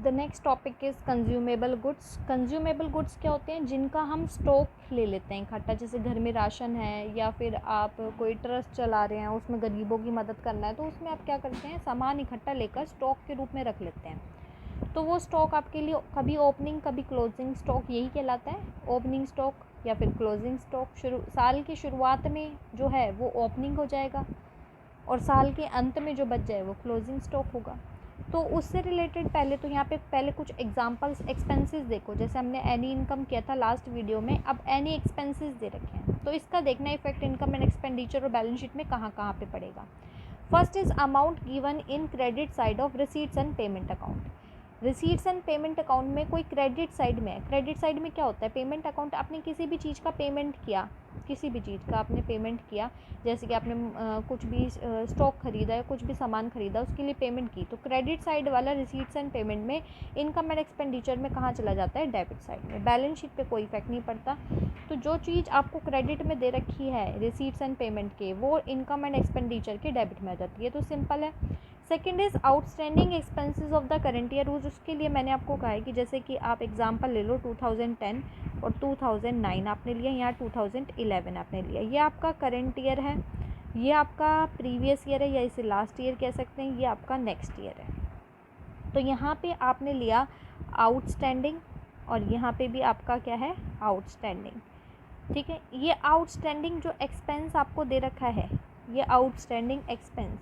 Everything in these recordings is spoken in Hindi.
The next topic is consumable goods. Consumable goods क्या होते हैं? जिनका हम स्टॉक ले लेते हैं इकट्ठा, जैसे घर में राशन है या फिर आप कोई ट्रस्ट चला रहे हैं, उसमें गरीबों की मदद करना है, तो उसमें आप क्या करते हैं, सामान इकट्ठा लेकर स्टॉक के रूप में रख लेते हैं। तो वो स्टॉक आपके लिए कभी ओपनिंग कभी क्लोजिंग स्टॉक यही कहलाता है। ओपनिंग स्टॉक या फिर क्लोजिंग स्टॉक साल की शुरुआत में जो है वो ओपनिंग हो जाएगा और साल के अंत में जो बच जाए वो क्लोजिंग स्टॉक होगा। तो उससे रिलेटेड पहले तो यहाँ पे पहले कुछ एग्जांपल्स एक्सपेंसेस देखो। जैसे हमने एनी इनकम किया था लास्ट वीडियो में, अब एनी एक्सपेंसेस दे रखे हैं, तो इसका देखना इफेक्ट इनकम एंड एक्सपेंडिचर और बैलेंस शीट में कहाँ कहाँ पे पड़ेगा। First is amount given in credit side of receipts and payment account. Receipts and payment account में कोई क्रेडिट साइड में है। क्रेडिट साइड में क्या होता है? पेमेंट अकाउंट, आपने किसी भी चीज़ का पेमेंट किया, किसी भी चीज़ का आपने पेमेंट किया, जैसे कि आपने कुछ भी स्टॉक खरीदा या कुछ भी सामान खरीदा, उसके लिए पेमेंट की, तो क्रेडिट साइड वाला रिसीट्स एंड पेमेंट में इनकम एंड एक्सपेंडिचर में कहाँ चला जाता है? डेबिट साइड में। बैलेंस शीट पे कोई इफेक्ट नहीं पड़ता। तो जो चीज़ आपको क्रेडिट में दे रखी है रिसीट्स एंड पेमेंट के, वो इनकम एंड एक्सपेंडिचर के डेबिट में आ जाती है। तो सिंपल है। Second is outstanding expenses of the current year. उसके लिए मैंने आपको कहा है कि जैसे कि आप एग्जांपल ले लो 2010 और 2009 आपने लिया, यहाँ 2011 आपने लिया। ये आपका करेंट ईयर है, ये आपका प्रीवियस ईयर है या इसे लास्ट ईयर कह सकते हैं, ये आपका नेक्स्ट ईयर है। तो यहाँ पे आपने लिया आउटस्टैंडिंग और यहाँ पे भी आपका क्या है? आउटस्टैंडिंग। ठीक है। ये आउटस्टैंडिंग जो एक्सपेंस आपको दे रखा है, ये आउटस्टैंडिंग एक्सपेंस,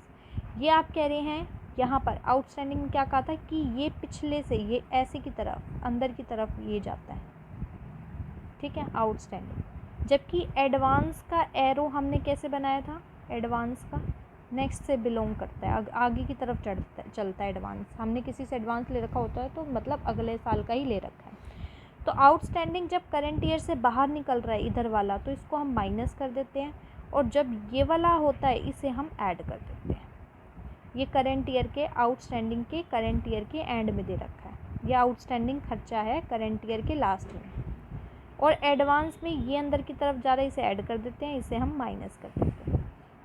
ये आप कह रहे हैं यहाँ पर आउटस्टैंडिंग में क्या कहा था कि ये पिछले से ये ऐसे की तरफ अंदर की तरफ ये जाता है। ठीक है, आउटस्टैंडिंग। जबकि एडवांस का एरो हमने कैसे बनाया था? एडवांस का नेक्स्ट से बिलोंग करता है, आगे की तरफ चलता है एडवांस। हमने किसी से एडवांस ले रखा होता है तो मतलब अगले साल का ही ले रखा है। तो आउटस्टैंडिंग जब करंट ईयर से बाहर निकल रहा है इधर वाला, तो इसको हम माइनस कर देते हैं, और जब ये वाला होता है इसे हम ऐड कर देते हैं। ये करंट ईयर के आउटस्टैंडिंग के करंट ईयर के एंड में दे रखा है। ये आउटस्टैंडिंग खर्चा है करंट ईयर के लास्ट में, और एडवांस में ये अंदर की तरफ जा रहा है, इसे ऐड कर देते हैं, इसे हम माइनस कर देते हैं।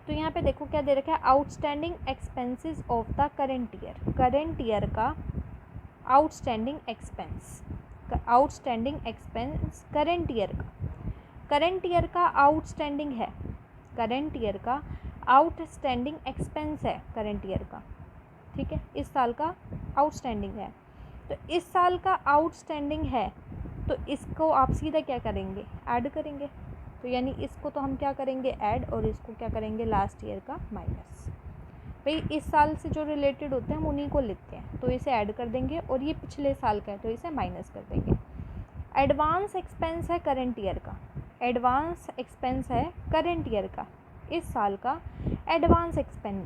तो यहाँ पे देखो क्या दे रखा है? Outstanding expenses of the current year. Current year का outstanding expense, outstanding expense current year का, करंट ईयर का आउटस्टैंडिंग है, करंट ईयर का आउटस्टैंडिंग एक्सपेंस है करंट ईयर का। ठीक है, इस साल का आउटस्टैंडिंग है। तो इस साल का आउटस्टैंडिंग है, तो इसको आप सीधा क्या करेंगे? ऐड करेंगे। तो यानी इसको तो हम क्या करेंगे? ऐड, और इसको क्या करेंगे? लास्ट ईयर का माइनस। भाई इस साल से जो रिलेटेड होते हैं हम उन्हीं को लिखते हैं, तो इसे ऐड कर देंगे, और ये पिछले साल का है तो इसे माइनस कर देंगे। एडवांस एक्सपेंस है करंट ईयर का, एडवांस एक्सपेंस है करंट ईयर का, इस साल का एडवांस एक्सपेंड,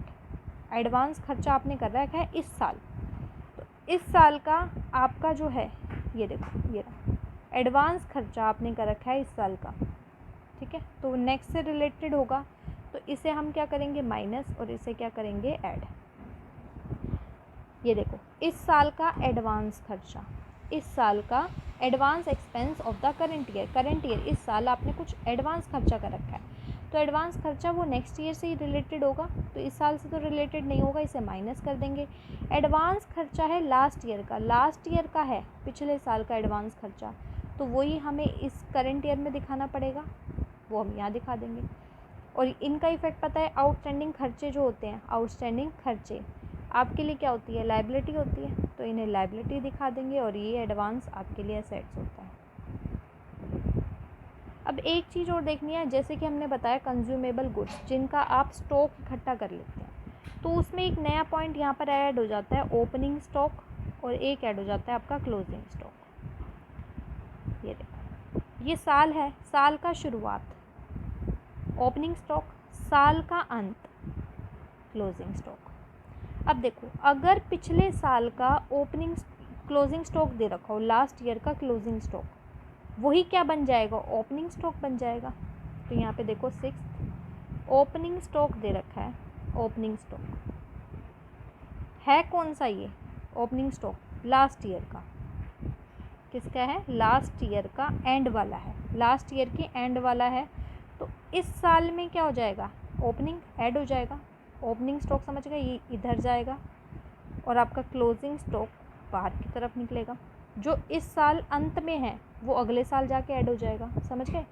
एडवांस खर्चा आपने कर रखा है इस साल। तो इस साल का आपका जो है, ये देखो ये एडवांस खर्चा आपने कर रखा है इस साल का। ठीक है, तो नेक्स्ट से रिलेटेड होगा, तो इसे हम क्या करेंगे? माइनस, और इसे क्या करेंगे? ऐड। ये देखो इस साल का एडवांस खर्चा, इस साल का advance expense of the current year. Current year इस साल आपने कुछ एडवांस खर्चा कर रखा है, तो एडवांस खर्चा वो नेक्स्ट ईयर से ही रिलेटेड होगा, तो इस साल से तो रिलेटेड नहीं होगा, इसे माइनस कर देंगे। एडवांस खर्चा है लास्ट ईयर का, लास्ट ईयर का है पिछले साल का एडवांस खर्चा, तो वही हमें इस करंट ईयर में दिखाना पड़ेगा, वो हम यहाँ दिखा देंगे। और इनका इफेक्ट पता है, आउटस्टैंडिंग खर्चे जो होते हैं, आउटस्टैंडिंग खर्चे आपके लिए क्या होती है? लायबिलिटी होती है, तो इन्हें लायबिलिटी दिखा देंगे, और ये एडवांस आपके लिए एसेट्स होता है। अब एक चीज़ और देखनी है, जैसे कि हमने बताया कंज्यूमेबल गुड्स जिनका आप स्टॉक इकट्ठा कर लेते हैं, तो उसमें एक नया पॉइंट यहाँ पर ऐड हो जाता है, ओपनिंग स्टॉक, और एक ऐड हो जाता है आपका क्लोजिंग स्टॉक। ये देखो ये साल है, साल का शुरुआत ओपनिंग स्टॉक, साल का अंत क्लोजिंग स्टॉक। अब देखो अगर पिछले साल का ओपनिंग क्लोजिंग स्टॉक दे रखा हो, लास्ट ईयर का क्लोजिंग स्टॉक, वही क्या बन जाएगा? ओपनिंग स्टॉक बन जाएगा। तो यहाँ पे देखो 6 ओपनिंग स्टॉक दे रखा है, ओपनिंग स्टॉक है कौन सा? ये ओपनिंग स्टॉक लास्ट ईयर का, किसका है? लास्ट ईयर का एंड वाला है, लास्ट ईयर के एंड वाला है। तो इस साल में क्या हो जाएगा? ओपनिंग ऐड हो जाएगा, ओपनिंग स्टॉक समझ गए, ये इधर जाएगा, और आपका क्लोजिंग स्टॉक बाहर की तरफ निकलेगा। जो इस साल अंत में है वो अगले साल जाके ऐड हो जाएगा। समझ गए?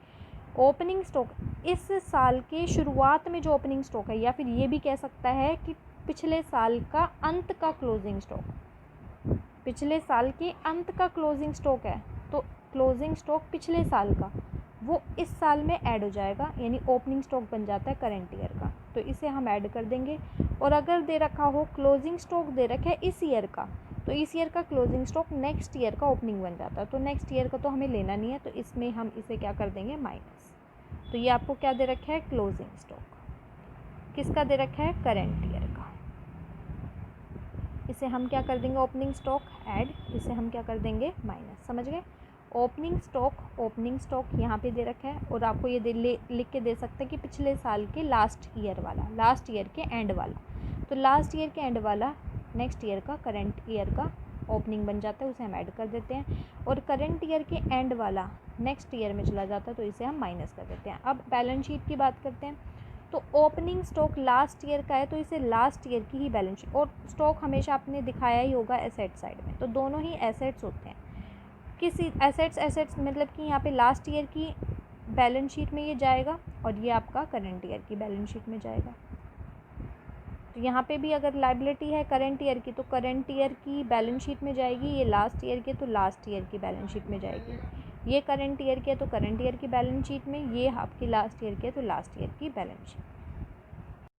ओपनिंग स्टॉक इस साल के शुरुआत में जो ओपनिंग स्टॉक है, या फिर ये भी कह सकता है कि पिछले साल का अंत का क्लोजिंग स्टॉक, पिछले साल के अंत का क्लोजिंग स्टॉक है, तो क्लोजिंग स्टॉक पिछले साल का वो इस साल में ऐड हो जाएगा, यानी ओपनिंग स्टॉक बन जाता है करंट ईयर का। तो इसे हम ऐड कर देंगे। और अगर दे रखा हो क्लोजिंग स्टॉक दे रखा है इस ईयर का, तो इस ईयर का क्लोजिंग स्टॉक नेक्स्ट ईयर का ओपनिंग बन जाता है। तो नेक्स्ट ईयर का तो हमें लेना नहीं है, तो इसमें हम इसे क्या कर देंगे, माइनस। तो ये आपको क्या दे रखा है, क्लोजिंग स्टॉक। किसका दे रखा है, करंट ईयर का। इसे हम क्या कर देंगे, ओपनिंग स्टॉक ऐड, इसे हम क्या कर देंगे, माइनस। समझ गए? ओपनिंग स्टॉक यहाँ पे दे रखा है, और आपको ये लिख के दे सकते हैं कि पिछले साल के लास्ट ईयर वाला, लास्ट ईयर के एंड वाला। तो लास्ट ईयर के एंड वाला नेक्स्ट ईयर का करंट ईयर का ओपनिंग बन जाता है, उसे हम ऐड कर देते हैं। और करंट ईयर के एंड वाला नेक्स्ट ईयर में चला जाता है, तो इसे हम माइनस कर देते हैं। अब बैलेंस शीट की बात करते हैं। तो ओपनिंग स्टॉक लास्ट ईयर का है, तो इसे लास्ट ईयर की ही बैलेंस शीट, और स्टॉक हमेशा आपने दिखाया ही होगा एसेट साइड में, तो दोनों ही एसेट्स होते हैं। किसी एसेट्स मतलब कि यहाँ पे लास्ट ईयर की बैलेंस शीट में ये जाएगा, और ये आपका करंट ईयर की बैलेंस शीट में जाएगा। तो यहाँ पे भी अगर लायबिलिटी है करंट ईयर की, तो करंट ईयर की बैलेंस शीट में जाएगी। ये लास्ट ईयर की, तो लास्ट ईयर की बैलेंस शीट में जाएगी। ये करंट ईयर की है, तो करंट ईयर की बैलेंस शीट में। ये आपकी लास्ट ईयर की है, तो लास्ट ईयर की बैलेंस शीट।